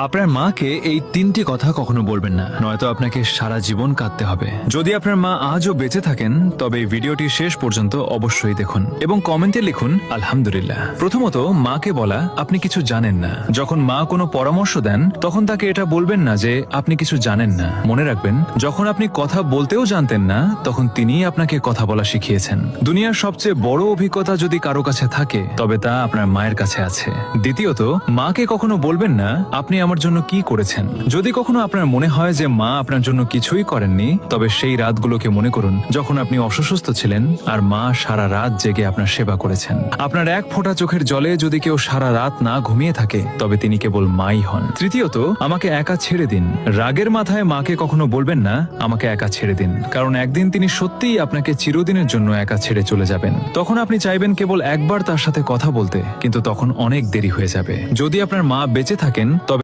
আপনার মাকে এই তিনটি কথা কখনো বলবেন না, নয়তো আপনাকে সারা জীবন কাঁদতে হবে। যদি আপনার মা আজও বেঁচে থাকেন তবে এই ভিডিওটি শেষ পর্যন্ত অবশ্যই দেখুন এবং কমেন্টে লিখুন আলহামদুলিল্লাহ। প্রথমত, মাকে বলা আপনি কিছু জানেন না। যখন মা কোনো পরামর্শ দেন তখন তাকে এটা বলবেন না যে আপনি কিছু জানেন না। মনে রাখবেন, যখন আপনি কথা বলতেও জানতেন না তখন তিনিই আপনাকে কথা বলা শিখিয়েছেন। দুনিয়ার সবচেয়ে বড় অভিজ্ঞতা যদি কারো কাছে থাকে তবে তা আপনার মায়ের কাছে আছে। দ্বিতীয়ত, মাকে কখনো বলবেন না আপনি আমার জন্য কি করেছেন। যদি কখনো আপনার মনে হয় যে মা আপনার জন্য কিছুই করেননি, তবে সেই রাতগুলোকে মনে করুন যখন আপনি অসুস্থ ছিলেন আর মা সারা রাত জেগে আপনার সেবা করেছেন। আপনার এক ফোঁটা চোখের জলে যদি কেউ সারা রাত না ঘুমিয়ে থাকে তবে তিনি কেবল মাই হন। তৃতীয়ত, আমাকে একা ছেড়ে দিন। রাগের মাথায় মাকে কখনো বলবেন না আমাকে একা ছেড়ে দিন, কারণ একদিন তিনি সত্যিই আপনাকে চিরদিনের জন্য একা ছেড়ে চলে যাবেন। তখন আপনি চাইবেন কেবল একবার তার সাথে কথা বলতে, কিন্তু তখন অনেক দেরি হয়ে যাবে। যদি আপনার মা বেঁচে থাকেন তবে